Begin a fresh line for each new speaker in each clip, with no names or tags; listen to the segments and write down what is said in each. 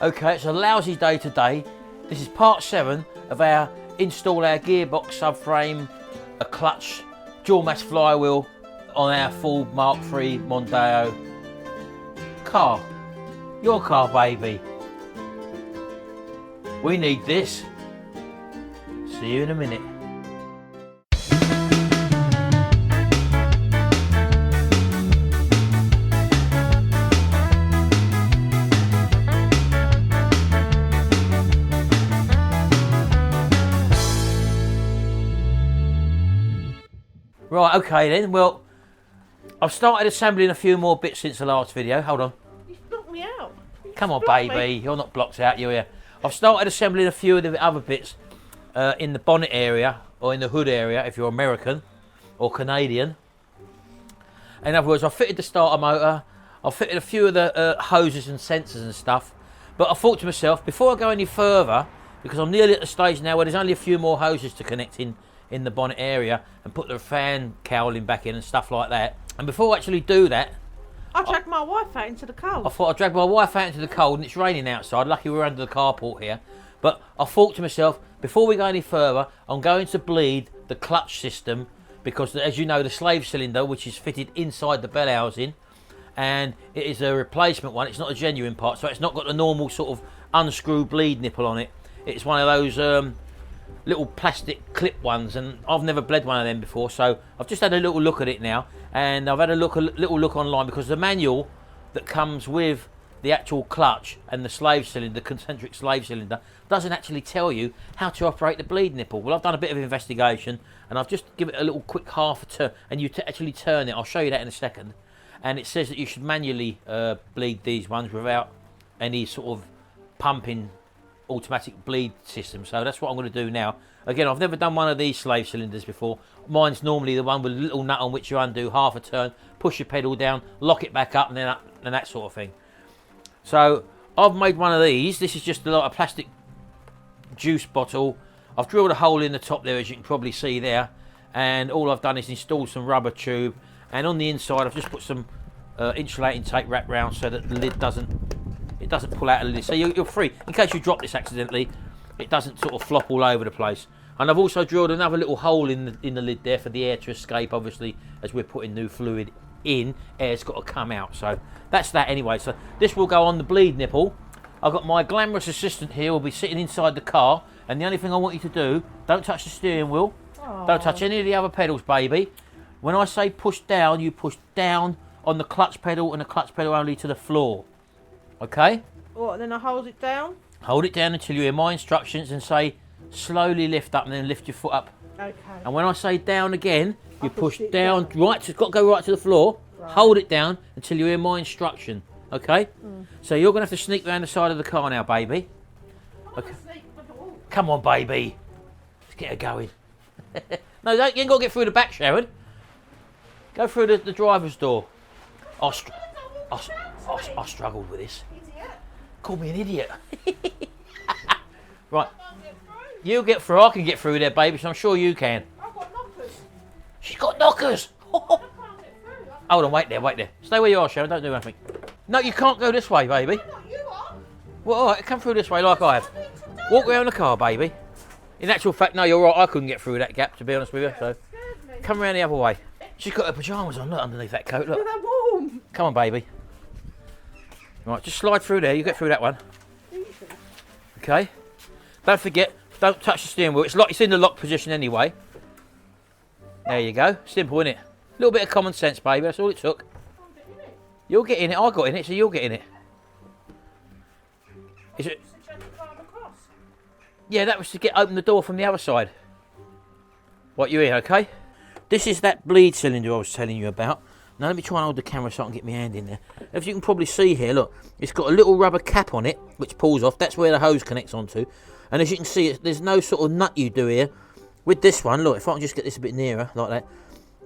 Okay, it's a lousy day today. This is part 7 of our install our gearbox subframe, a clutch, dual mass flywheel on our full Mark III Mondeo car. Your car, baby. We need this. See you in a minute. Right, okay then, well, I've started assembling a few more bits since the last video. Hold on.
You've blocked me out.
Come on, baby. You're not blocked out, you're here. I've started assembling a few of the other bits in the bonnet area, or in the hood area, if you're American or Canadian. In other words, I fitted the starter motor, I fitted a few of the hoses and sensors and stuff, but I thought to myself, before I go any further, because I'm nearly at the stage now where there's only a few more hoses to connect in the bonnet area and put the fan cowling back in and stuff like that. And before I actually do that,
I dragged my wife out into the cold.
I thought I'd drag my wife out into the cold, and it's raining outside. Lucky we're under the carport here. But I thought to myself, before we go any further, I'm going to bleed the clutch system, because as you know, the slave cylinder, which is fitted inside the bell housing, and it is a replacement one, it's not a genuine part, so it's not got the normal sort of unscrew bleed nipple on it. It's one of those little plastic clip ones, and I've never bled one of them before, so I've just had a little look at it now, and I've had a little look online, because the manual that comes with the actual clutch and the slave cylinder, the concentric slave cylinder, doesn't actually tell you how to operate the bleed nipple. Well, I've done a bit of investigation, and I've just given it a little quick half a turn, and you actually turn it. I'll show you that in a second. And it says that you should manually bleed these ones without any sort of pumping automatic bleed system. So that's what I'm going to do now. Again, I've never done one of these slave cylinders before. Mine's normally the one with a little nut on which you undo half a turn, push your pedal down, lock it back up, and then up, and that sort of thing. So I've made one of these. This is just a plastic juice bottle. I've drilled a hole in the top there, as you can probably see there, and all I've done is install some rubber tube, and on the inside I've just put some insulating tape wrapped round so that the lid doesn't pull out of the lid, so you're free in case you drop this accidentally. It doesn't sort of flop all over the place. And I've also drilled another little hole in the lid there for the air to escape. Obviously, as we're putting new fluid in, air's got to come out. So that's that anyway. So this will go on the bleed nipple. I've got my glamorous assistant here, will be sitting inside the car, and the only thing I want you to do, don't touch the steering wheel. Aww. Don't touch any of the other pedals, baby. When I say push down, you push down on the clutch pedal, and the clutch pedal only to the floor. Okay?
What, and then I hold it down?
Hold it down until you hear my instructions and say slowly lift up, and then lift your foot up.
Okay.
And when I say down again, you push down, right, it's got to go right to the floor. Right. Hold it down until you hear my instruction. Okay? So you're going to have to sneak around the side of the car now, baby. Okay. Come on, baby. Let's get her going. No, you ain't got to get through the back, Sharon. Go through the driver's door. I struggled with this. Call me an idiot. Right. You get through. I can get through there, baby, so I'm sure you can.
I've got knockers.
She's got knockers. Hold on, wait there. Stay where you are, Sharon. Don't do anything. No, you can't go this way, baby.
You are.
Well, all right, come through this way like I have. Walk around the car, baby. In actual fact, no, you're right. I couldn't get through that gap, to be honest with you. So come around the other way. She's got her pyjamas on. Look underneath that coat. Look.
They're warm.
Come on, baby. Right, just slide through there. You get through that one. Okay. Don't forget, don't touch the steering wheel. It's in the lock position anyway. There you go. Simple, innit? A little bit of common sense, baby. That's all it took. You'll get in it. I got in it, so you'll get in it. Is it? Yeah, that was to open the door from the other side. What, you in? Okay. This is that bleed cylinder I was telling you about. Now let me try and hold the camera so I can get my hand in there. As you can probably see here, look, it's got a little rubber cap on it, which pulls off. That's where the hose connects onto. And as you can see, there's no sort of nut you do here. With this one, look, if I can just get this a bit nearer, like that.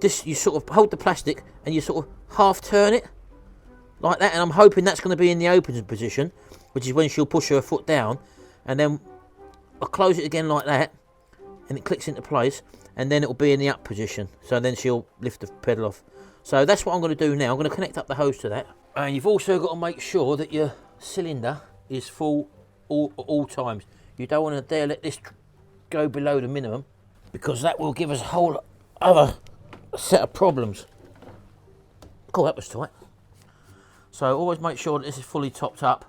This, you sort of hold the plastic and you sort of half turn it, like that. And I'm hoping that's going to be in the open position, which is when she'll push her foot down. And then I'll close it again like that, and it clicks into place. And then it'll be in the up position. So then she'll lift the pedal off. So that's what I'm going to do now. I'm going to connect up the hose to that. And you've also got to make sure that your cylinder is full all times. You don't want to dare let this go below the minimum, because that will give us a whole other set of problems. Cool, that was tight. So always make sure that this is fully topped up.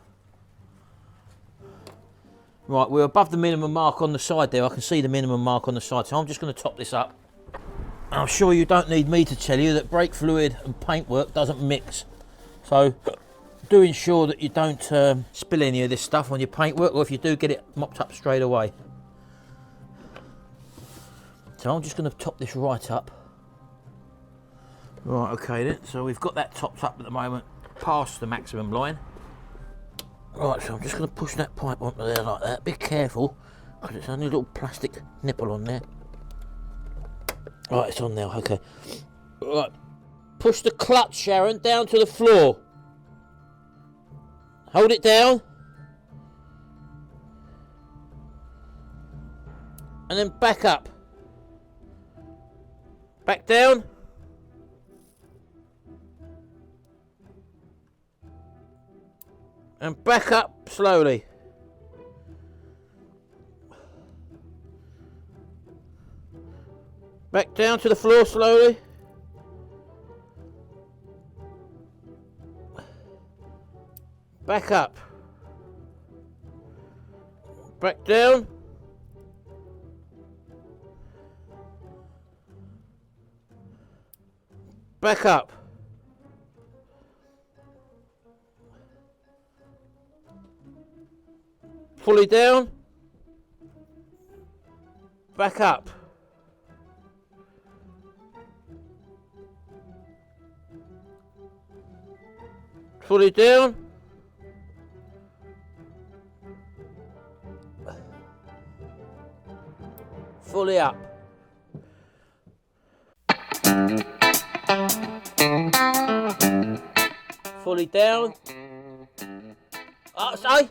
Right, we're above the minimum mark on the side there. I can see the minimum mark on the side, so I'm just going to top this up. I'm sure you don't need me to tell you that brake fluid and paintwork doesn't mix. So do ensure that you don't spill any of this stuff on your paintwork, or if you do, get it mopped up straight away. So I'm just going to top this right up. Right, okay then, so we've got that topped up at the moment, past the maximum line. Right, so I'm just going to push that pipe onto there like that. Be careful, because it's only a little plastic nipple on there. Right, it's on now, okay. Right, push the clutch, Sharon, down to the floor. Hold it down. And then back up. Back down. And back up slowly. Back down to the floor slowly. Back up. Back down. Back up. Fully down. Back up. Fully down. Fully up. Fully down. Say.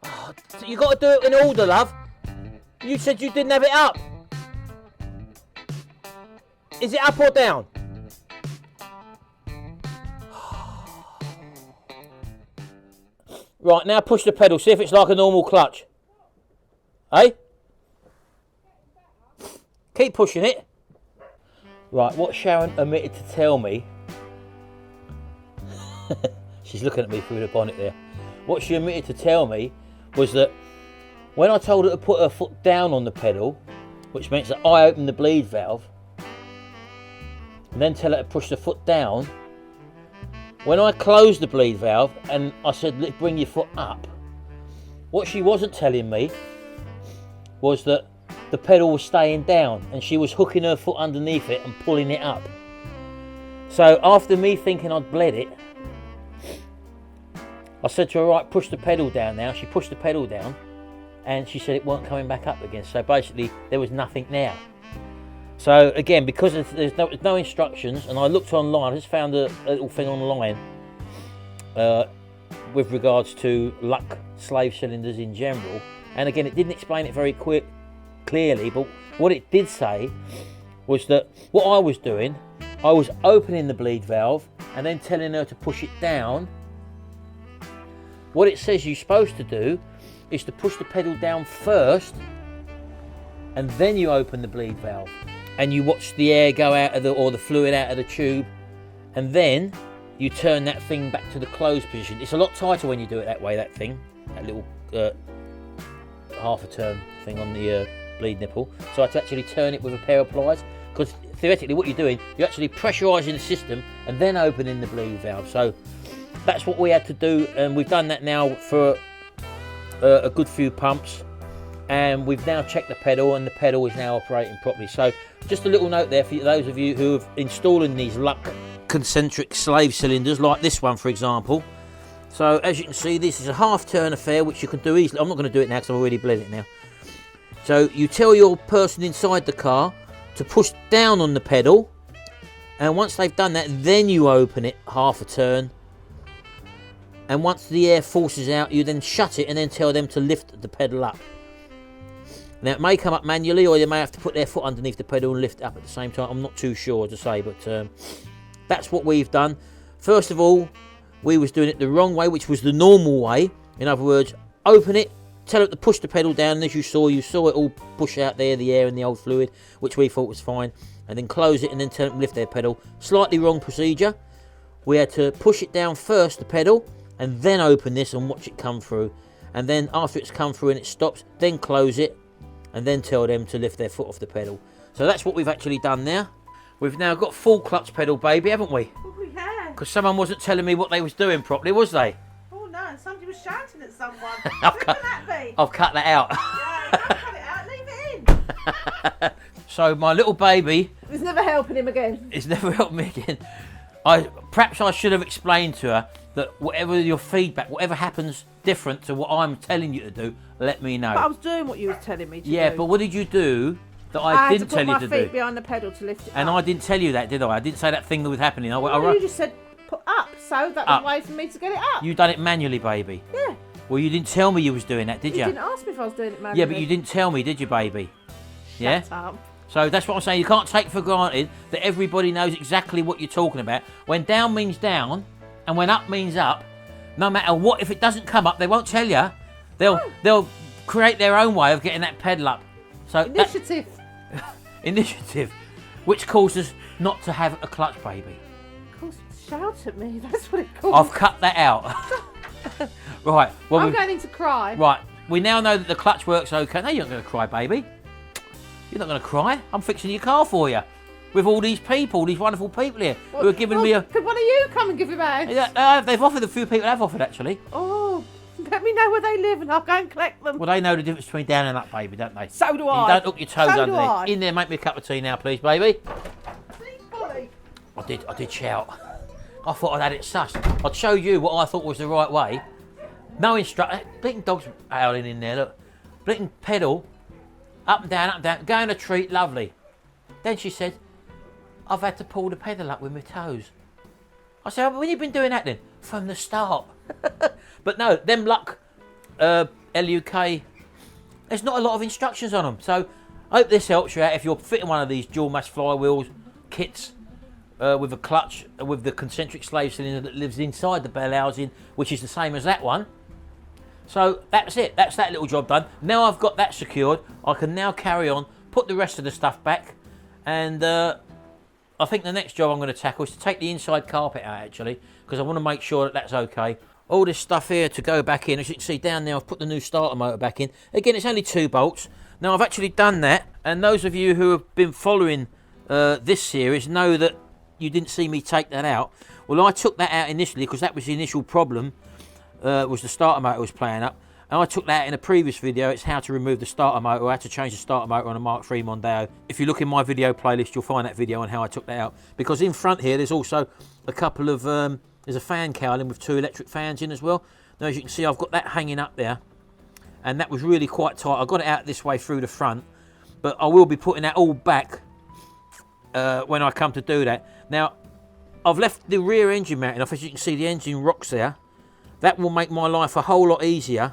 Oh, you got to do it in order, love. You said you didn't have it up. Is it up or down? Right, now push the pedal. See if it's like a normal clutch. Eh? Keep pushing it. Right, what Sharon omitted to tell me... She's looking at me through the bonnet there. What she omitted to tell me was that when I told her to put her foot down on the pedal, which means that I open the bleed valve, and then tell her to push the foot down, when I closed the bleed valve and I said, bring your foot up, what she wasn't telling me was that the pedal was staying down and she was hooking her foot underneath it and pulling it up. So after me thinking I'd bled it, I said to her, right, push the pedal down now. She pushed the pedal down and she said it weren't coming back up again. So basically there was nothing there. So again, because there's no instructions, and I looked online, I just found a little thing online with regards to LUK slave cylinders in general. And again, it didn't explain it very clearly, but what it did say was that what I was doing, I was opening the bleed valve and then telling her to push it down. What it says you're supposed to do is to push the pedal down first and then you open the bleed valve and you watch the air go out of the fluid out of the tube, and then you turn that thing back to the closed position. It's a lot tighter when you do it that way, that little half a turn thing on the bleed nipple. So I had to actually turn it with a pair of pliers, because theoretically what you're doing, you're actually pressurising the system and then opening the bleed valve. So that's what we had to do, and we've done that now for a good few pumps, and we've now checked the pedal and the pedal is now operating properly. So just a little note there for those of you who have installing these LUK concentric slave cylinders like this one, for example. So as you can see, this is a half turn affair which you can do easily. I'm not going to do it now because I've already bled it now. So you tell your person inside the car to push down on the pedal, and once they've done that, then you open it half a turn, and once the air forces out, you then shut it and then tell them to lift the pedal up. Now it may come up manually, or you may have to put their foot underneath the pedal and lift it up at the same time. I'm not too sure to say, but that's what we've done. First of all, we was doing it the wrong way, which was the normal way. In other words, open it, tell it to push the pedal down, and as you saw it all push out there, the air and the old fluid, which we thought was fine, and then close it and then tell it to lift their pedal. Slightly wrong procedure. We had to push it down first, the pedal, and then open this and watch it come through. And then after it's come through and it stops, then close it, and then tell them to lift their foot off the pedal. So that's what we've actually done now. We've now got full clutch pedal, baby, haven't we?
Oh, we have.
Because someone wasn't telling me what they was doing properly, was they?
Oh, no, and somebody was shouting at someone.
I've
Who
cut-
can that be?
I've cut that out.
Yeah, don't cut it out, leave it in.
So my little baby
It's never helping him again.
is never helped me again. Perhaps I should have explained to her that whatever your feedback, whatever happens different to what I'm telling you to do, let me know.
But I was doing what you was telling me to do.
Yeah, but what did you do that
I
I
had
didn't
to
tell
put
you
my
to
feet
do?
behind the pedal to lift it
And
up.
I didn't tell you that, did I? I didn't say that thing that was happening.
Well, you just said put up, so that was
Up.
a way for me to get it up.
You done it manually, baby.
Yeah.
Well, you didn't tell me you was doing that, did
You
you?
didn't ask me if I was doing it manually.
Yeah, but you didn't tell me, did you, baby? Yeah?
Shut up.
So that's what I'm saying. You can't take for granted that everybody knows exactly what you're talking about. When down means down, and when up means up, no matter what, if it doesn't come up, they won't tell you. They'll create their own way of getting that pedal up. So
Initiative.
initiative, which causes not to have a clutch, baby.
Of course, shout at me. That's what it calls.
I've cut that out. Right. Well,
I'm going to cry.
right. We now know that the clutch works okay. No, you're not going to cry, baby. You're not going to cry. I'm fixing your car for you. With all these people, these wonderful people here who are giving me a...
Could one of you come and give him a...
Yeah, they've offered, a few people have offered, actually.
Oh, let me know where they live and I'll go and collect them.
Well, they know the difference between down and up, baby, don't they?
So do
You
I.
don't hook your toes
So do I.
underneath. In there, make me a cup of tea now, please, baby.
Please, Polly.
I did shout. I thought I'd had it sussed. I'd show you what I thought was the right way. No instruction. Blinking dog's howling in there, look. Blinking pedal. Up and down, going a treat, lovely. Then she said, I've had to pull the pedal up with my toes. I said, when have you been doing that then? From the start. But no, them LUK, LUK, there's not a lot of instructions on them. So I hope this helps you out if you're fitting one of these dual mass flywheels kits with a clutch, with the concentric slave cylinder that lives inside the bell housing, which is the same as that one. So that's it, that's that little job done. Now I've got that secured, I can now carry on, put the rest of the stuff back, and I think the next job I'm going to tackle is to take the inside carpet out, actually, because I want to make sure that that's okay. All this stuff here to go back in, as you can see down there, I've put the new starter motor back in. Again, it's only 2 bolts. Now I've actually done that, and those of you who have been following this series know that you didn't see me take that out. Well, I took that out initially because that was the initial problem. Was the starter motor was playing up, and I took that out in a previous video. It's how to remove the starter motor, or how to change the starter motor on a Mark III Mondeo. If you look in my video playlist, you'll find that video on how I took that out. Because in front here, there's also a couple of there's a fan cowling with 2 electric fans in as well. Now, as you can see, I've got that hanging up there, and that was really quite tight. I got it out this way through the front, but I will be putting that all back when I come to do that. Now, I've left the rear engine mounted off. As you can see, the engine rocks there. That will make my life a whole lot easier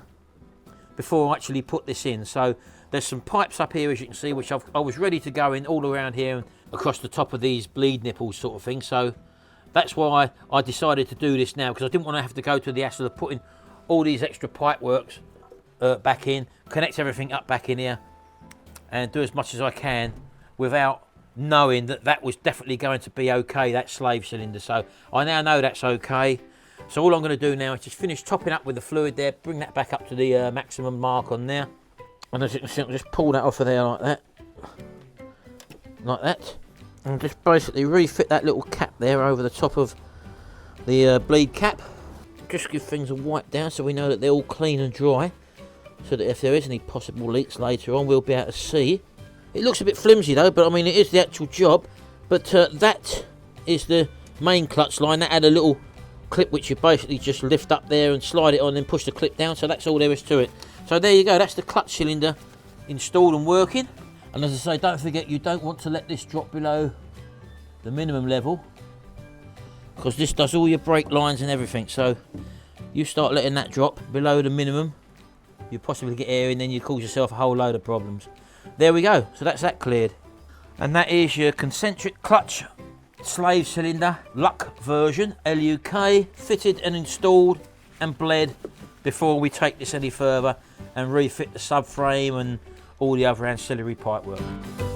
before I actually put this in. So there's some pipes up here, as you can see, which I was ready to go in all around here and across the top of these bleed nipples sort of thing. So that's why I decided to do this now, because I didn't want to have to go to the hassle of putting all these extra pipe works back in, connect everything up back in here, and do as much as I can without knowing that that was definitely going to be okay, that slave cylinder. So I now know that's okay. So all I'm going to do now is just finish topping up with the fluid there, bring that back up to the maximum mark on there. And as you can see, I'll just pull that off of there like that. Like that. And just basically refit that little cap there over the top of the bleed cap. Just give things a wipe down so we know that they're all clean and dry. So that if there is any possible leaks later on, we'll be able to see. It looks a bit flimsy though, but I mean, it is the actual job. But that is the main clutch line. That had a little clip which you basically just lift up there and slide it on and push the clip down, so that's all there is to it. So there you go, that's the clutch cylinder installed and working. And as I say, don't forget, you don't want to let this drop below the minimum level, because this does all your brake lines and everything. So you start letting that drop below the minimum, you possibly get air in, then you cause yourself a whole load of problems. There we go, so that's that cleared. And that is your concentric clutch slave cylinder, LUK version, LUK, fitted and installed and bled before we take this any further and refit the subframe and all the other ancillary pipework.